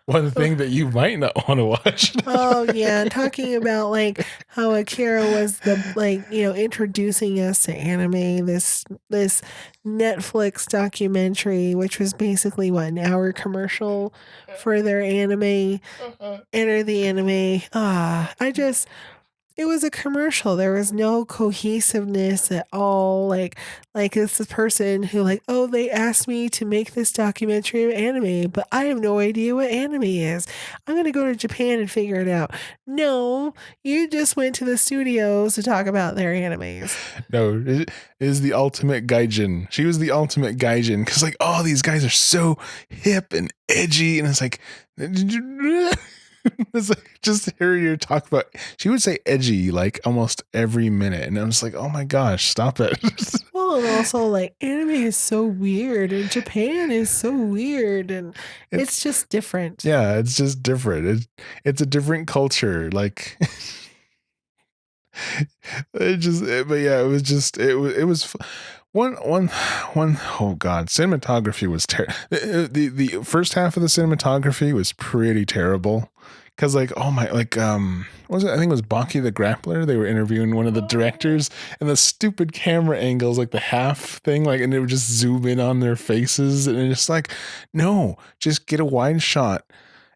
one thing that you might not want to watch. Oh yeah, talking about like how Akira was the introducing us to anime, this Netflix documentary, which was basically what, an hour commercial for their anime. Enter the anime. It was a commercial. There was no cohesiveness at all. Like it's the person who like, oh, they asked me to make this documentary of anime, but I have no idea what anime is. I'm gonna go to Japan and figure it out. No, you just went to the studios to talk about their animes. No, it is the ultimate gaijin. She was the ultimate gaijin because like, oh, these guys are so hip and edgy, and it's like, it's like just hearing her talk about. She would say edgy like almost every minute, and I'm just like, oh my gosh, stop it. Well, and also like anime is so weird, and Japan is so weird, and it's just different. Yeah, it's just different. It's a different culture. Like but yeah, it was one. Oh god, cinematography was terrible. The first half of the cinematography was pretty terrible. Cause like, oh my, like, what was it? I think it was Baki the Grappler. They were interviewing one of the directors, and the stupid camera angles, like the half thing, like, and they would just zoom in on their faces, and it's just like, no, just get a wide shot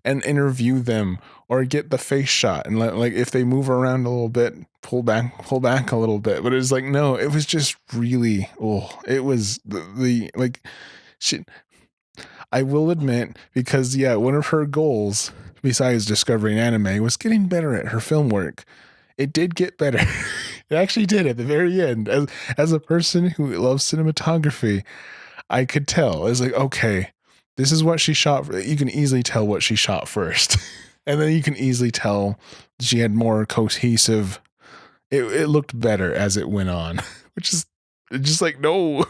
and interview them, or get the face shot and like if they move around a little bit, pull back a little bit. But it was like, no, it was just really, it was the like she. I will admit, because yeah, one of her goals besides discovering anime was getting better at her film work. It did get better. It actually did at the very end. As a person who loves cinematography, I could tell. It's like, okay, this is what she shot. You can easily tell what she shot first. And then you can easily tell she had more cohesive. It looked better as it went on, which is just like, no.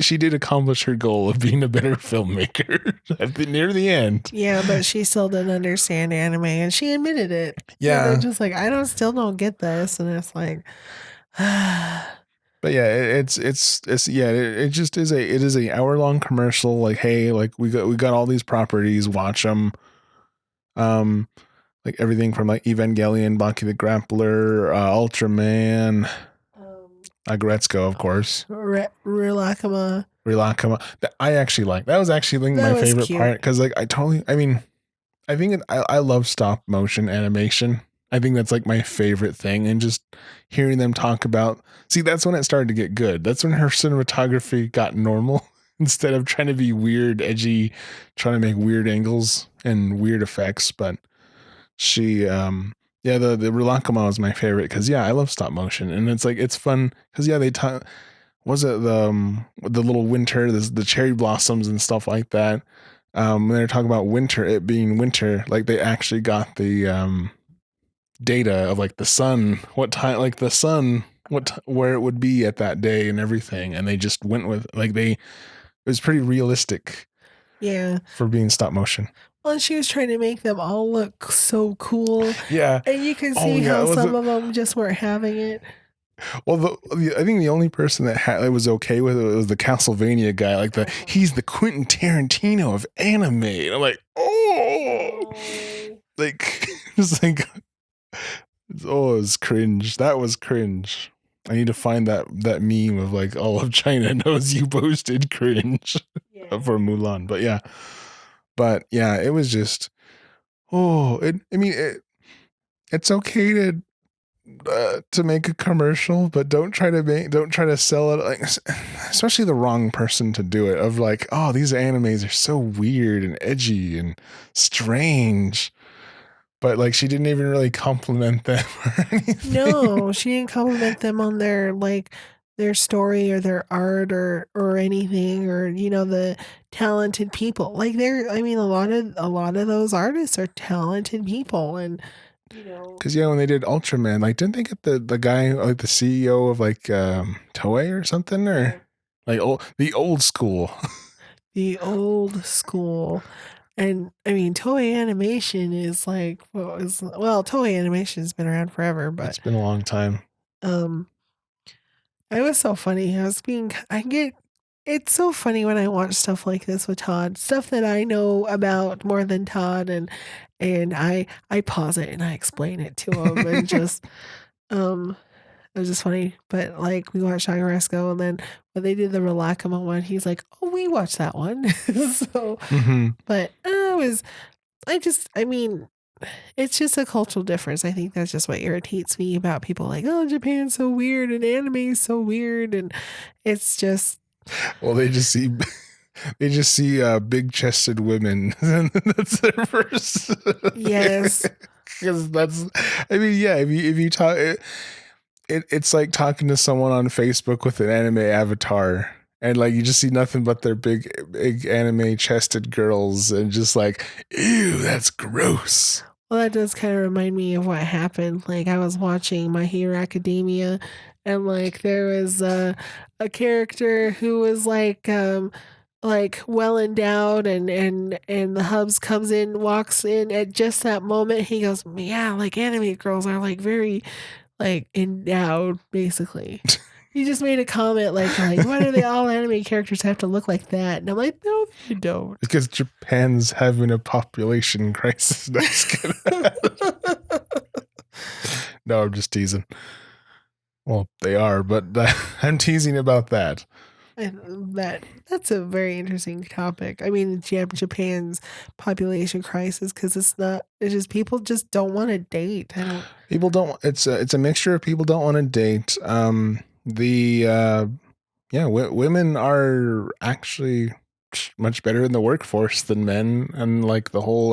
She did accomplish her goal of being a better filmmaker near the end. Yeah, but she still didn't understand anime, and she admitted it. Yeah, they're just like, still don't get this, and it's like, but yeah, it's yeah, it just is a hour long commercial. Like, hey, like we got all these properties, watch them. Like everything from like Evangelion, Baki the Grappler, Ultraman, Agretzko, of course. Rilakama. I actually like that. Was actually like my favorite cute part because like I think I love stop motion animation. I think that's like my favorite thing, and just hearing them talk about. See, that's when it started to get good. That's when her cinematography got normal instead of trying to be weird, edgy, trying to make weird angles and weird effects. But she yeah, the Rilakama is my favorite because yeah, I love stop motion, and it's like it's fun because yeah, they talk. Was it the little winter, the cherry blossoms and stuff like that? When they're talking about winter, it being winter, like they actually got the data of like the sun, what time, like the sun, where it would be at that day and everything, and they just went with like it was pretty realistic. Yeah, for being stop motion. Well, and she was trying to make them all look so cool. Yeah, and you can see how some of them just weren't having it. Well, I think the only person that was okay with it was the Castlevania guy. Like he's the Quentin Tarantino of anime. And I'm like, oh, like it's like, oh, it was cringe. That was cringe. I need to find that meme of like all of China knows you posted cringe for Mulan. But yeah, it was just, it's okay to make a commercial, but don't try to sell it, like, especially the wrong person to do it, of like, oh, these animes are so weird and edgy and strange, but like she didn't even really compliment them or anything. No, she didn't compliment them on their story or their art or anything, or the talented people. Like a lot of those artists are talented people, and because when they did Ultraman, like didn't they get the guy, like the CEO of like Toei or something, or like the old school the old school. And Toei Animation is like, Toei Animation has been around forever, but it's been a long time. It was so funny. I get it's so funny when I watch stuff like this with Todd, stuff that I know about more than Todd, and I pause it and I explain it to him, and just um it was just funny. But like we watched Agaresco, and then when they did the Relacamo one, he's like, "Oh, we watched that one." So, Hmm. but I mean, it's just a cultural difference. I think that's just what irritates me about people like, "Oh, Japan's so weird and anime is so weird," and it's just Well, they just see big chested women, and that's their first. yes, Because that's, I mean, yeah. If you talk, it's like talking to someone on Facebook with an anime avatar, and like you just see nothing but their big anime chested girls, and just like, ew, that's gross. well, that does kind of remind me of what happened. Like I was watching My Hero Academia, and like there was a character who was like well endowed, and the hubs comes in, walks in at just that moment. He goes, "Yeah, like anime girls are like very like endowed, basically." He just made a comment like why do they all anime characters have to look like that? And I'm like, no, they don't. Because Japan's having a population crisis. No, I'm just teasing. Well, they are, but I'm teasing about that. And that's a very interesting topic. I mean, Japan's population crisis, because it's just people just don't want to date. I don't. People don't. It's a mixture of people don't want to date. Women are actually much better in the workforce than men, and like the whole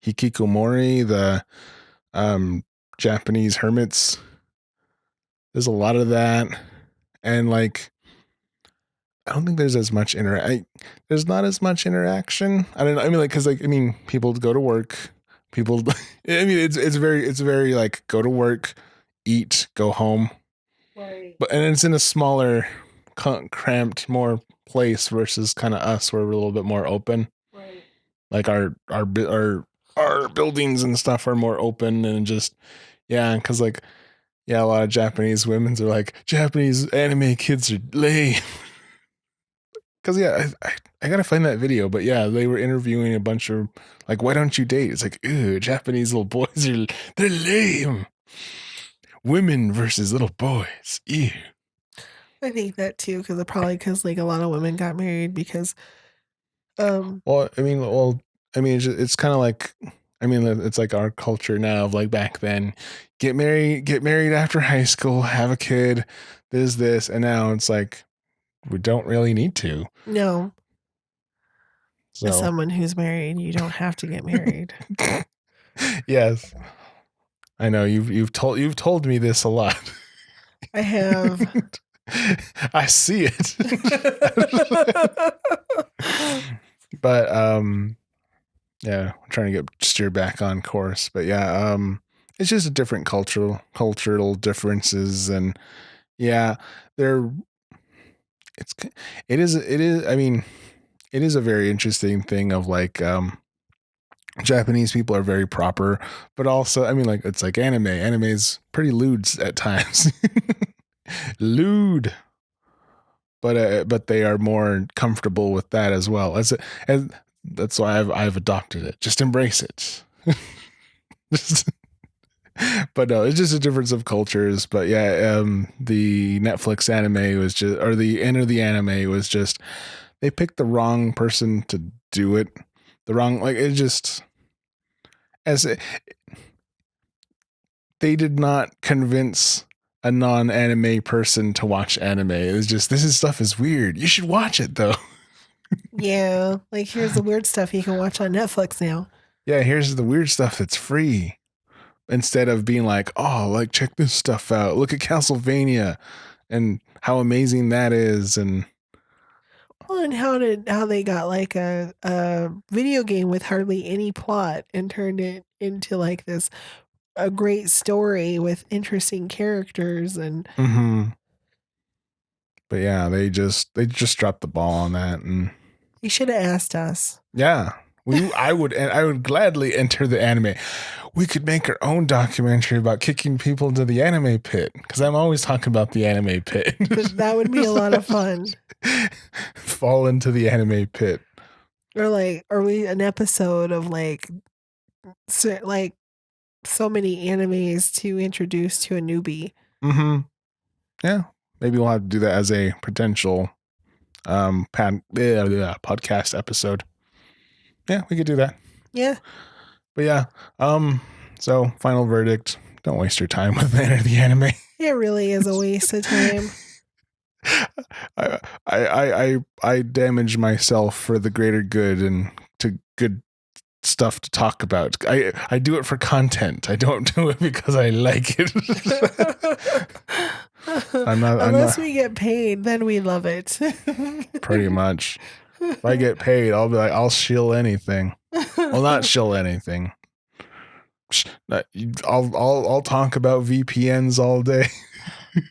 hikikomori, the Japanese hermits. There's a lot of that, and like I don't think there's as much there's not as much interaction. I don't know. I mean, like, because like I mean, people go to work. People. I mean, it's very like go to work, eat, go home. Right. But and it's in a smaller, cramped, more place versus kind of us, where we're a little bit more open. Right. Like our buildings and stuff are more open and just yeah, because like yeah, a lot of Japanese women's are like Japanese anime kids are lame. Because yeah, I gotta find that video, but yeah, they were interviewing a bunch of like, why don't you date? It's like, ew, Japanese little boys they're lame. Women versus little boys. Ew. I think that too, because like a lot of women got married because um It's kind of like, I mean, it's like our culture now of like back then, get married after high school, have a kid, this, and now it's like we don't really need to. no, as So someone who's married, you don't have to get married. yes, I know you've told me this a lot. I have. I see it. But yeah, I'm trying to get steer back on course. But yeah, it's just a different cultural differences, and yeah, they're it's it is I mean, it is a very interesting thing of like Japanese people are very proper, but also I mean like it's like anime. Anime is pretty lewd at times. Lewd. But they are more comfortable with that as well. As that's why I've adopted it. Just embrace it. But no, it's just a difference of cultures. But yeah, the Netflix anime was just, or the end of the anime was just, they picked the wrong person to do it. The wrong, like it just, as it, they did not convince a non-anime person to watch anime. It was just, stuff is weird. You should watch it though. Yeah, like here's the weird stuff you can watch on Netflix now. Yeah, here's the weird stuff that's free. Instead of being like, oh, like check this stuff out. Look at Castlevania and how amazing that is. And Well, and how they got like a video game with hardly any plot and turned it into like this a great story with interesting characters, and mm-hmm. But yeah, they just dropped the ball on that, and you should have asked us. yeah, I would gladly enter the anime. We could make our own documentary about kicking people into the anime pit, because I'm always talking about the anime pit. That would be a lot of fun. Fall into the anime pit. Or like, are we an episode of like so many animes to introduce to a newbie? Mm-hmm. Yeah, maybe we'll have to do that as a potential podcast episode. Yeah, we could do that. Yeah. But yeah, so final verdict: don't waste your time with the anime. It really is a waste of time. I damage myself for the greater good and to good stuff to talk about. I do it for content. I don't do it because I like it. Unless we get paid, then we love it. Pretty much. If I get paid, I'll be like, I'll shill anything. Well, not shill anything. I'll talk about VPNs all day.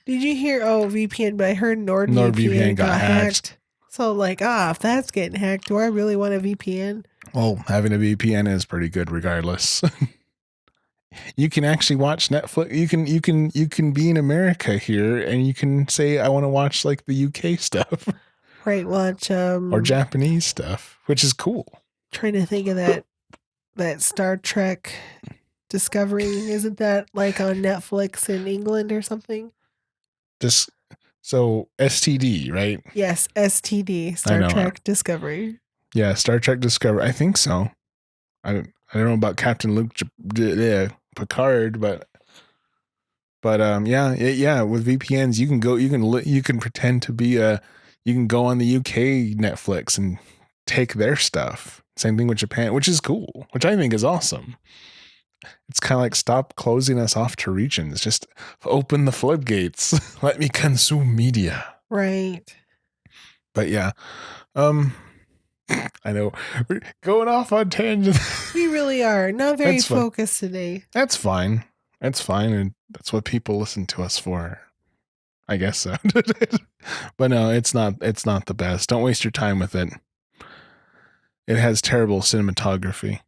Did you hear? Oh, VPN, but I heard NordVPN got hacked. So like, if that's getting hacked, do I really want a VPN? Well, having a VPN is pretty good regardless. You can actually watch Netflix. You can be in America here and you can say, I want to watch like the UK stuff. Right, watch or Japanese stuff, which is cool. Trying to think of that Star Trek Discovery. Isn't that like on Netflix in England or something? So STD, right? Yes, STD, Star Trek Discovery. Yeah, Star Trek Discovery. I think so. I don't know about Captain Luke Picard, but yeah. With VPNs, you can pretend to be you can go on the UK Netflix and take their stuff. Same thing with Japan, which is cool, which I think is awesome. It's kind of like stop closing us off to regions. Just open the floodgates. Let me consume media. Right. But yeah, I know we're going off on tangents. We really are not very focused today. That's fine. That's fine, and that's what people listen to us for. I guess so. But no, it's not the best. Don't waste your time with it. It has terrible cinematography.